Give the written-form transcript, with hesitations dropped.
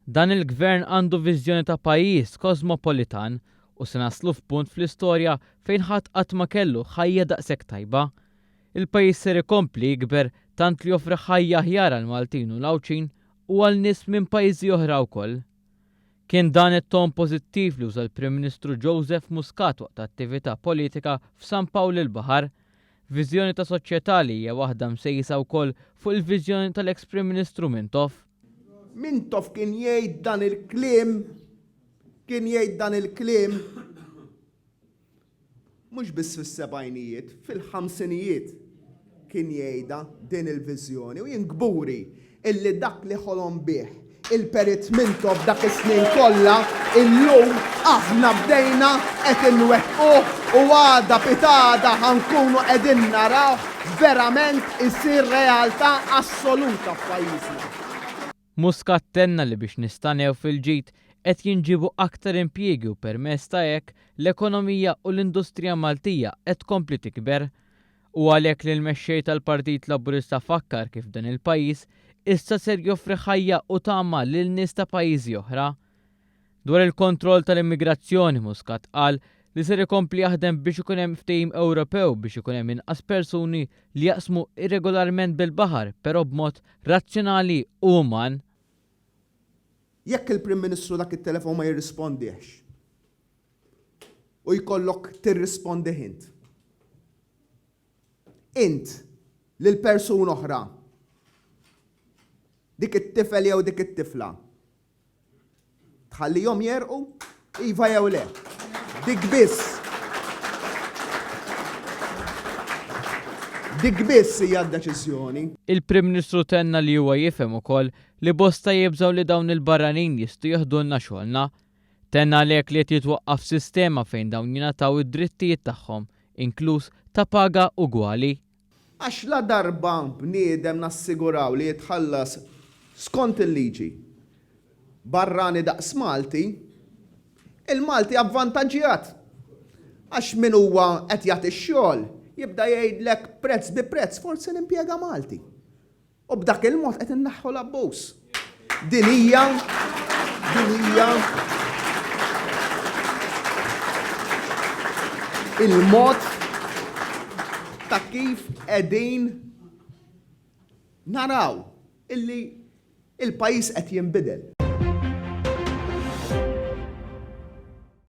Dan il-gvern għandu viżjoni ta' pajjiż kosmopolitan u se naslu f'punt fl-istorja fejn ħadd qatt ma kellu ħajja daqshekk tajba. Il-pajjiż ser ikompli jikber tant li joffri ħajja aħjar għal Maltin u Lawċin u għal nies minn pajjiżi oħra wkoll. Kien dan it-ton pożittiv li uża l-Prim Ministru Joseph Muscat waqt attività politika f'San Pawl il-Baħar, viżjoni ta' soċjetà li hija waħda msejsa wkoll fuq il-viżjoni tal-eks Prim Ministru Mintoff. Mintoff kien jgħid dan il-kliem mhux biss fis-sebgħinijiet, fil-ħamsinijiet kien jgħidha din il-viżjoni u jien gburi illi dak li ħolom bih il-Perit Mintoff dak is-snin kollha illum aħna bdejna qed inwettqu u għada pitada ħankunu qegħdin naraw verament isir realtà assoluta f'pajjiżna. Muscat tenna li biex nistanew fil-ġid qed jinġibu aktar impjiegi u permezz ta' hekk l-ekonomija u l-industrija Maltija qed tkompli tikber u għalhekk li l-mexxej tal-Partit Laburista fakkar kif dan il-pajjiż issa ser joffri ħajja u tama lil nies ta' pajjiżi oħra. Dwar il-kontroll tal-immigrazzjoni Muscat qal li ser ikompli jaħdem biex ikun hemm ftehim Ewropew biex ikun hemm inqas persuni li jaqsmu irregolarment bil-baħar però b'mod razzjonali u uman. Jekk il-Prim Ministru dak it-telefon ma jirrispondix u jkollok tirrispondi int lil persuna oħra dik it-tifel jew dik it-tifla tħallihom jerqu iva jew le dik biss hija d-deċiżjoni. Il-Prim Ministru tenna li huwa jifhem ukoll li bosta jibżgħu li dawn il-barranin jistgħu jaħdulna xogħolna. Tenna għalhekk li qed jitwaqqaf sistema fejn dawn jingħataw id-drittijiet tagħhom, inkluż ta' paga ugwali. Għax la darba bniedem nassiguraw li jitħallas skont il-liġi barrani daqs Malti, il-Malti avvantaġġjat. Għax min huwa qed jagħti x-xogħol jibda jgħidlek prezz bi prezz forsi l-impjega Malti. U b'dak il-mod qed inneħħu l-abbuż. Din hija il-mod ta' kif qegħdin naraw illi il-pajjiż qed jinbidel.